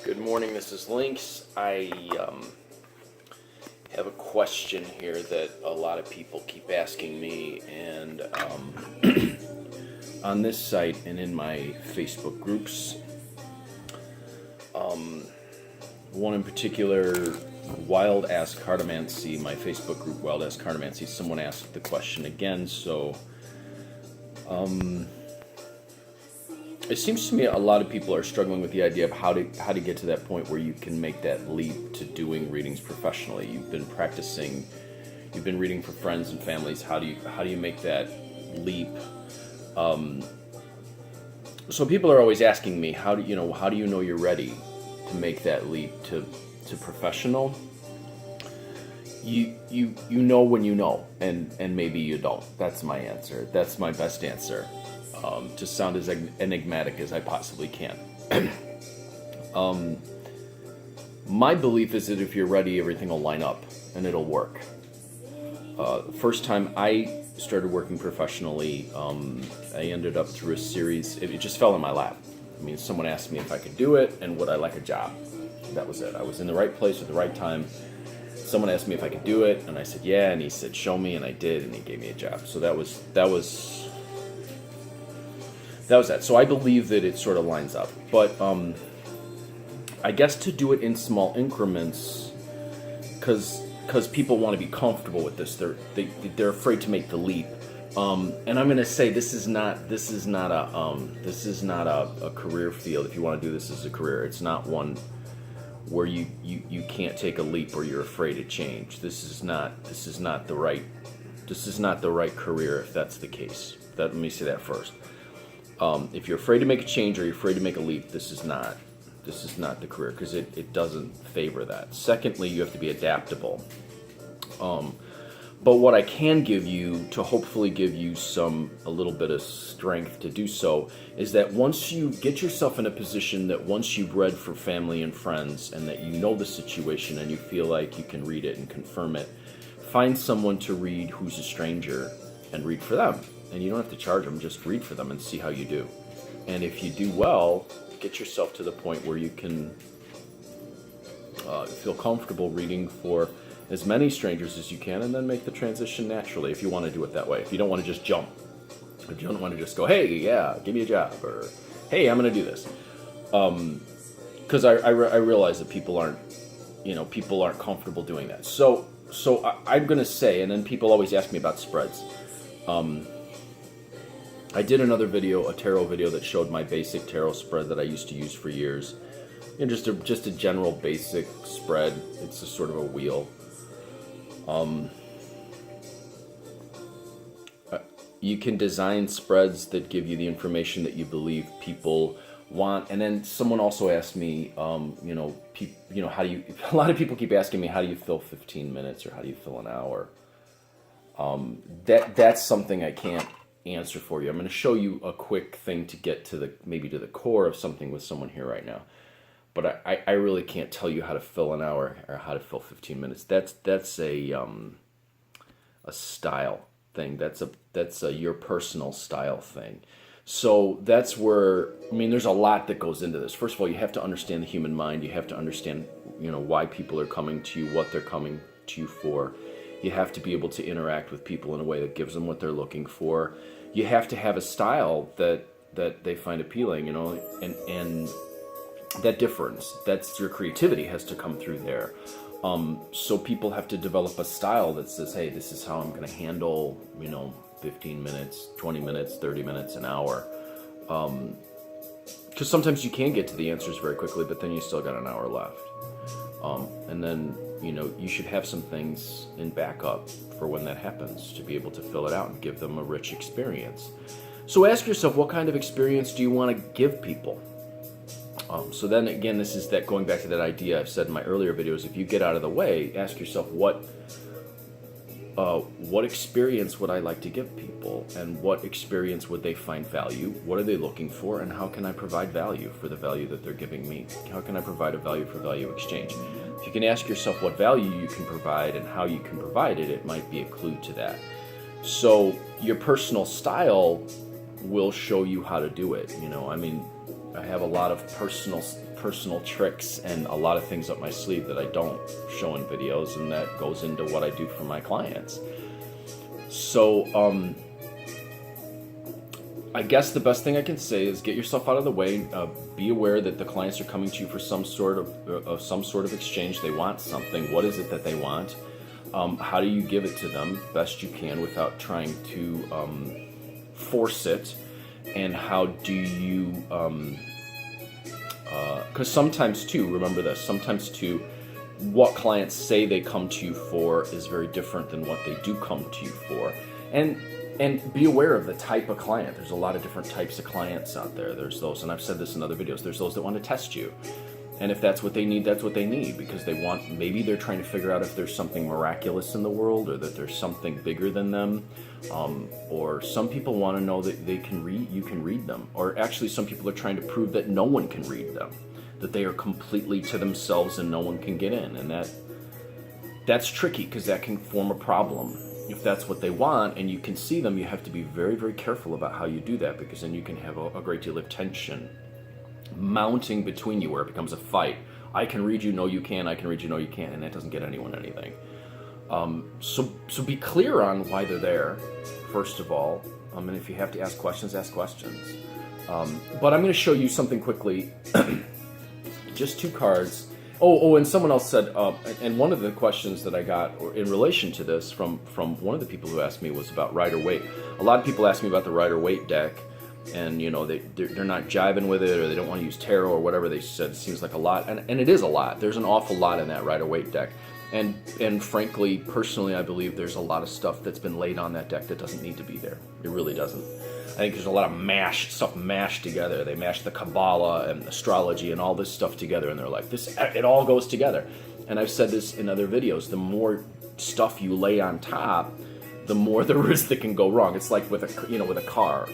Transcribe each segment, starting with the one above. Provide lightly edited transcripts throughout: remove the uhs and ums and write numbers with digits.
Good morning, this is Lynx. I have a question here that a lot of people keep asking me, and on this site and in my Facebook groups. One in particular, Wild Ass Cartomancy, my Facebook group, Wild Ass Cartomancy, someone asked the question again, so it seems to me a lot of people are struggling with the idea of how to get to that point where you can make that leap to doing readings professionally. You've been practicing, you've been reading for friends and families. How do you make that leap? So people are always asking me, how do you know you're ready to make that leap to professional? You know when you know, and maybe you don't. That's my answer. That's my best answer. To sound as enigmatic as I possibly can. My belief is that if you're ready, everything will line up and it'll work. The first time I started working professionally, I ended up through a series, it just fell in my lap. I mean, someone asked me if I could do it and would I like a job. That was it. I was in the right place at the right time. Someone asked me if I could do it, and I said yeah, and he said show me, and I did, and he gave me a job. So that was that. So I believe that it sort of lines up. But I guess to do it in small increments, because people want to be comfortable with this. They're afraid to make the leap. And I'm going to say this is not a career field. If you want to do this as a career, it's not one where you can't take a leap or you're afraid to change. This is not the right career if that's the case. Let me say that first. If you're afraid to make a change or you're afraid to make a leap, this is not the career, because it doesn't favor that. Secondly, you have to be adaptable. But what I can give you to hopefully give you a little bit of strength to do so is that once you get yourself in a position that once you've read for family and friends and that you know the situation and you feel like you can read it and confirm it, find someone to read who's a stranger and read for them. And you don't have to charge them, just read for them and see how you do. And if you do well, get yourself to the point where you can feel comfortable reading for as many strangers as you can, and then make the transition naturally if you want to do it that way. If you don't want to just jump, if you don't want to just go, hey, yeah, give me a job, or hey, I'm going to do this. Because I realize that people aren't comfortable doing that. So I'm going to say, and then people always ask me about spreads. I did another video, a tarot video, that showed my basic tarot spread that I used to use for years. And just a general basic spread. It's a sort of a wheel. You can design spreads that give you the information that you believe people want. And then someone also asked me, how do you? A lot of people keep asking me, how do you fill 15 minutes or how do you fill an hour? That's something I can't answer for you. I'm going to show you a quick thing to get to the core of something with someone here right now. But I really can't tell you how to fill an hour or how to fill 15 minutes. That's a style thing. That's a your personal style thing. So that's where, there's a lot that goes into this. First of all, you have to understand the human mind. You have to understand, why people are coming to you, what they're coming to you for. You have to be able to interact with people in a way that gives them what they're looking for. You have to have a style that they find appealing, and that difference, that's your creativity has to come through there. So people have to develop a style that says, hey, this is how I'm going to handle, 15 minutes, 20 minutes, 30 minutes, an hour. Because sometimes you can get to the answers very quickly, but then you still got an hour left. And then, you should have some things in backup for when that happens to be able to fill it out and give them a rich experience. So ask yourself, what kind of experience do you want to give people? So then again, this is that going back to that idea I've said in my earlier videos. If you get out of the way, ask yourself, what experience would I like to give people, and what experience would they find value? What are they looking for, and how can I provide value for the value that they're giving me? How can I provide a value for value exchange? If you can ask yourself what value you can provide and how you can provide it, it might be a clue to that. So your personal style will show you how to do it. I have a lot of personal personal tricks and a lot of things up my sleeve that I don't show in videos, and that goes into what I do for my clients. So I guess the best thing I can say is get yourself out of the way. Be aware that the clients are coming to you for some sort of exchange. They want something. What is it that they want? How do you give it to them best you can without trying to force it? And how do you, because sometimes too, remember this, sometimes too, what clients say they come to you for is very different than what they do come to you for. And be aware of the type of client. There's a lot of different types of clients out there. There's those, and I've said this in other videos, there's those that want to test you. And if that's what they need, that's what they need, because they want, maybe they're trying to figure out if there's something miraculous in the world, or that there's something bigger than them. Or some people want to know that they can read, you can read them. Or actually some people are trying to prove that no one can read them, that they are completely to themselves and no one can get in. And that's tricky, because that can form a problem. If that's what they want and you can see them, you have to be very, very careful about how you do that, because then you can have a great deal of tension mounting between you where it becomes a fight. I can read you, no you can, I can read you, no you can't, and that doesn't get anyone anything. So be clear on why they're there, first of all. And if you have to ask questions, ask questions. But I'm going to show you something quickly. Just 2 cards. And someone else said, and one of the questions that I got in relation to this from one of the people who asked me was about Rider-Waite. A lot of people ask me about the Rider-Waite deck, and you know they're not jiving with it, or they don't want to use tarot or whatever they said. It seems like a lot, and it is a lot. There's an awful lot in that Rider-Waite deck, and frankly, personally, I believe there's a lot of stuff that's been laid on that deck that doesn't need to be there. It really doesn't. I think there's a lot of stuff mashed together. They mashed the Kabbalah and astrology and all this stuff together, and they're like, it all goes together. And I've said this in other videos, the more stuff you lay on top, the more there is that can go wrong. It's like with a car,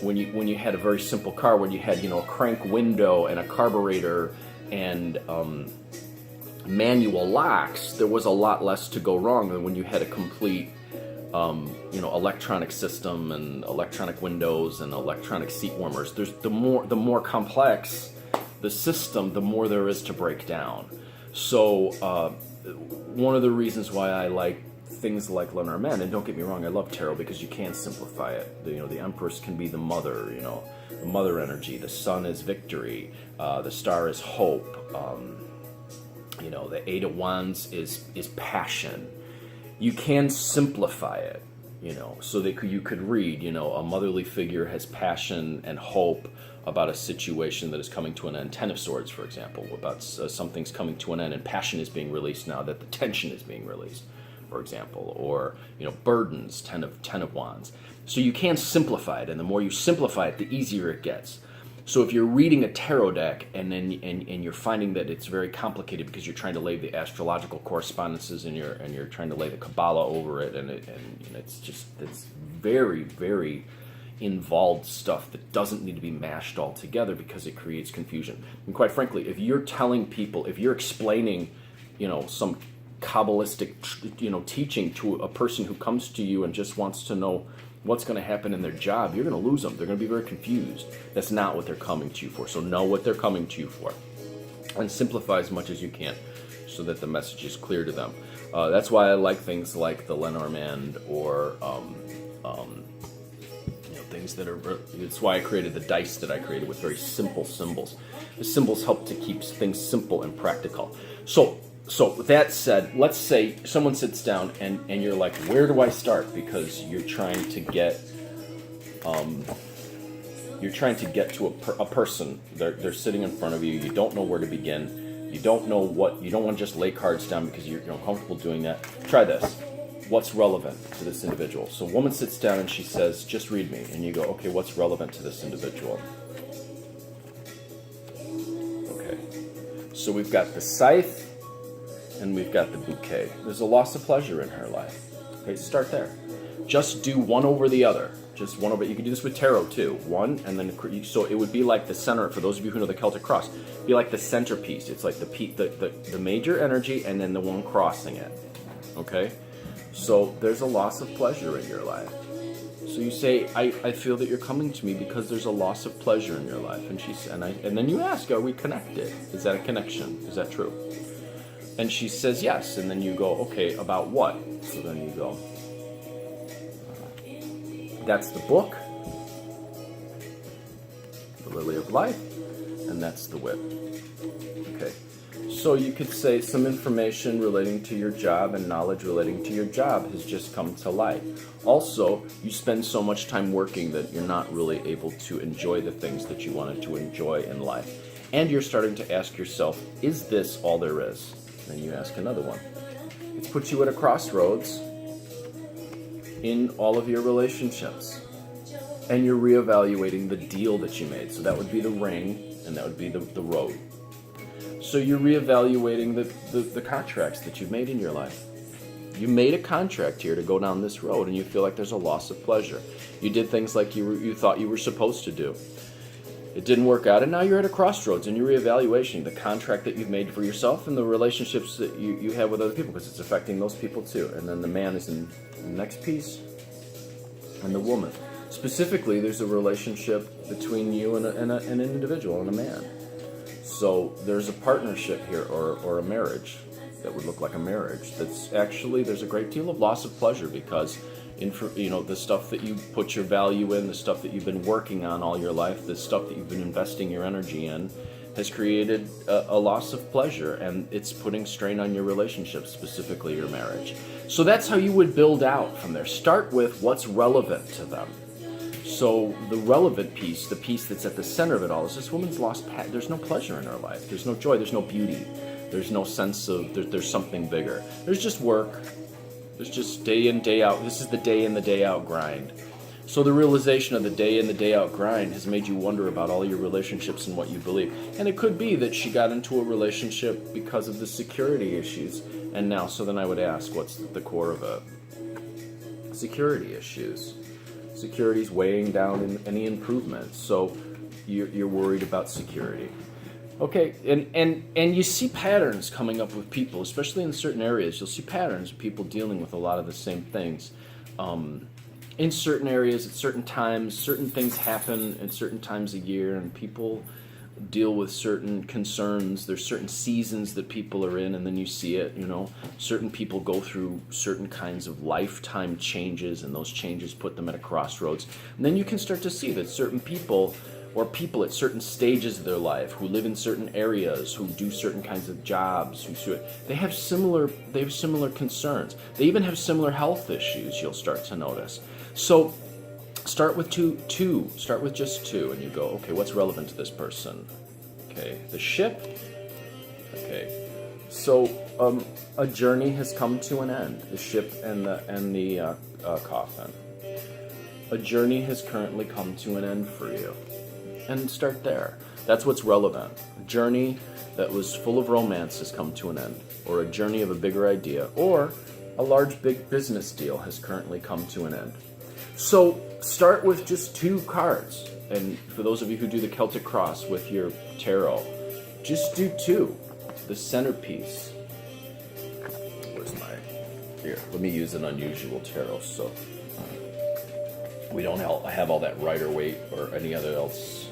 when you had a very simple car, when you had, a crank window and a carburetor and manual locks, there was a lot less to go wrong than when you had a complete electronic system and electronic windows and electronic seat warmers. There's the more complex the system, the more there is to break down. So one of the reasons why I like things like Lenormand, and don't get me wrong, I love tarot because you can simplify it. The Empress can be the mother, the mother energy. The sun is victory. The star is hope. The 8 of Wands is passion. You can simplify it, so that you could read, a motherly figure has passion and hope about a situation that is coming to an end. 10 of Swords, for example, about something's coming to an end and passion is being released now that the tension is being released, for example. Or, burdens, 10 of Wands. So you can simplify it, and the more you simplify it, the easier it gets. So if you're reading a tarot deck and then and you're finding that it's very complicated because you're trying to lay the astrological correspondences and you're trying to lay the Kabbalah over it, and it's very, very involved stuff that doesn't need to be mashed all together because it creates confusion. And quite frankly, if you're telling people, if you're explaining, some Kabbalistic, teaching to a person who comes to you and just wants to know what's going to happen in their job, you're going to lose them. They're going to be very confused. That's not what they're coming to you for. So know what they're coming to you for, and simplify as much as you can so that the message is clear to them. That's why I like things like the Lenormand or things that are. It's why I created the dice that I created with very simple symbols. The symbols help to keep things simple and practical. So with that said, let's say someone sits down and you're like, where do I start? Because you're trying to get to a person. They're sitting in front of you. You don't know where to begin. You don't want to just lay cards down because you're uncomfortable doing that. Try this. What's relevant to this individual? So a woman sits down and she says, just read me. And you go, okay, what's relevant to this individual? Okay. So we've got the scythe and we've got the bouquet. There's a loss of pleasure in her life. Okay, start there. Just do one over the other. Just one over. You can do this with tarot too. One, and then so it would be like the center. For those of you who know the Celtic cross, it'd be like the centerpiece. It's like the major energy, and then the one crossing it. Okay, so there's a loss of pleasure in your life. So you say, I feel that you're coming to me because there's a loss of pleasure in your life. And then you ask, are we connected? Is that a connection? Is that true? And she says yes. And then you go, okay, about what? So then you go, that's the book, the lily of life, and that's the whip. Okay. So you could say some information relating to your job and knowledge relating to your job has just come to light. Also, you spend so much time working that you're not really able to enjoy the things that you wanted to enjoy in life. And you're starting to ask yourself, is this all there is? Then you ask another one. It's put you at a crossroads in all of your relationships. And you're reevaluating the deal that you made. So that would be the ring, and that would be the road. So you're reevaluating the contracts that you've made in your life. You made a contract here to go down this road, and you feel like there's a loss of pleasure. You did things like you thought you were supposed to do. It didn't work out, and now you're at a crossroads, and you're reevaluating the contract that you've made for yourself and the relationships that you have with other people, because it's affecting those people too. And then the man is in the next piece, and the woman. Specifically, there's a relationship between you and an individual and a man. So there's a partnership here, or a marriage that would look like a marriage. That's actually, there's a great deal of loss of pleasure because the stuff that you put your value in, the stuff that you've been working on all your life, the stuff that you've been investing your energy in, has created a loss of pleasure, and it's putting strain on your relationship, specifically your marriage. So that's how you would build out from there. Start with what's relevant to them. So the relevant piece, the piece that's at the center of it all, is this woman's lost there's no pleasure in her life. There's no joy. There's no beauty. There's no sense of there's something bigger. There's just work. There's just day in, day out. This is the day in, the day out grind. So the realization of the day in, the day out grind has made you wonder about all your relationships and what you believe. And it could be that she got into a relationship because of the security issues. And now, so then I would ask, what's the core of it? Security issues. Security is weighing down in any improvement. So you're worried about security. Okay, and you see patterns coming up with people, especially in certain areas. You'll see patterns of people dealing with a lot of the same things. In certain areas, at certain times, certain things happen at certain times a year, and people deal with certain concerns. There's certain seasons that people are in, and then you see it, Certain people go through certain kinds of lifetime changes, and those changes put them at a crossroads. And then you can start to see that certain people, or people at certain stages of their life, who live in certain areas, who do certain kinds of jobs, they have similar concerns. They even have similar health issues, you'll start to notice. So start with two. Start with just two, and you go, okay, what's relevant to this person? Okay, the ship. Okay, so a journey has come to an end. The ship and the coffin. A journey has currently come to an end for you, and start there. That's what's relevant. A journey that was full of romance has come to an end, or a journey of a bigger idea, or a large big business deal has currently come to an end. So start with just two cards. And for those of you who do the Celtic Cross with your tarot, just do two. The centerpiece. Where's here, let me use an unusual tarot so we don't have all that rider weight or any other else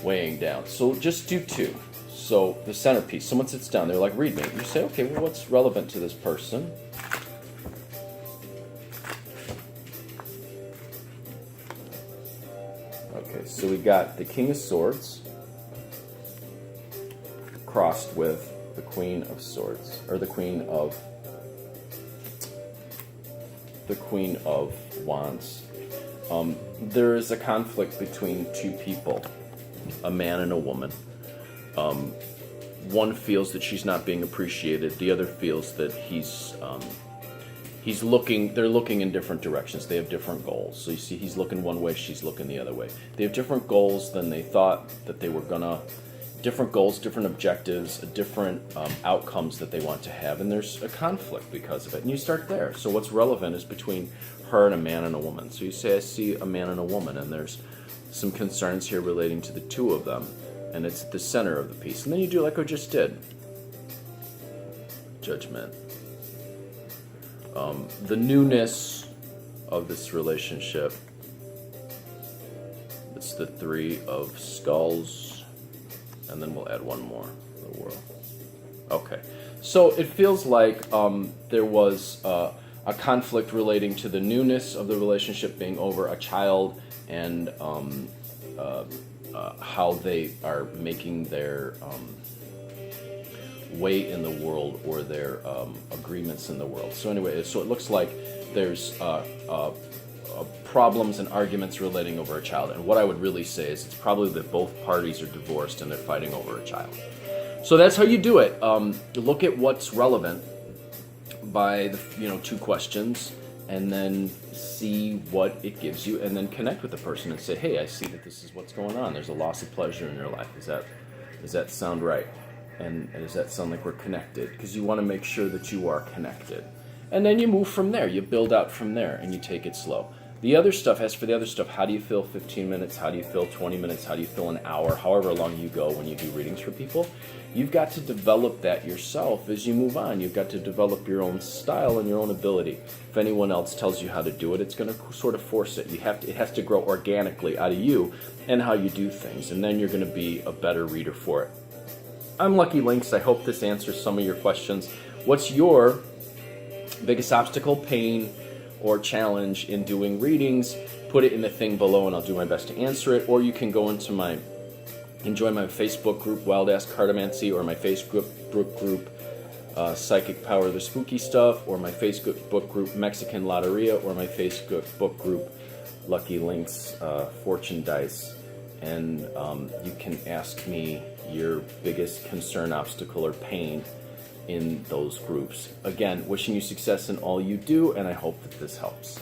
weighing down. So just do two. So the centerpiece, someone sits down, they're like, read me. You say, okay, well, what's relevant to this person? Okay, so we got the King of Swords crossed with the Queen of Swords, or the Queen of Wands. There is a conflict between two people, a man and a woman. One feels that she's not being appreciated. The other feels that they're looking in different directions. They have different goals. So you see, he's looking one way, she's looking the other way. They have different goals than they thought that they were gonna. Different goals, different objectives, different outcomes that they want to have, and there's a conflict because of it. And you start there. So what's relevant is between her and a man and a woman. So you say, I see a man and a woman, and there's some concerns here relating to the two of them, and it's at the center of the piece. And then you do like I just did. Judgment. The newness of this relationship. It's the Three of Skulls, and then we'll add one more, the World. Okay, so it feels like there was a conflict relating to the newness of the relationship being over, a child, and how they are making their way in the world, or their agreements in the world. So anyway, so it looks like there's problems and arguments relating over a child. And what I would really say is it's probably that both parties are divorced and they're fighting over a child. So that's how you do it. Look at what's relevant by the 2 questions, and then see what it gives you, and then connect with the person and say, hey, I see that this is what's going on. There's a loss of pleasure in your life. Does that sound right? And does that sound like we're connected? Because you want to make sure that you are connected. And then you move from there. You build out from there, and you take it slow. The other stuff, as for the other stuff, how do you feel 15 minutes? How do you feel 20 minutes? How do you feel an hour? However long you go when you do readings for people. You've got to develop that yourself as you move on. You've got to develop your own style and your own ability. If anyone else tells you how to do it, it's going to sort of force it. It has to grow organically out of you and how you do things. And then you're going to be a better reader for it. I'm Lucky Lynx. I hope this answers some of your questions. What's your biggest obstacle, pain, or challenge in doing readings? Put it in the thing below and I'll do my best to answer it. Or you can go into join my Facebook group, Wild Ass Cartomancy, or my Facebook group, Psychic Power, the Spooky Stuff, or my Facebook group, Mexican Lotteria, or my Facebook group, Lucky Lynx, Fortune Dice. And you can ask me your biggest concern, obstacle, or pain in those groups. Again, wishing you success in all you do, and I hope that this helps.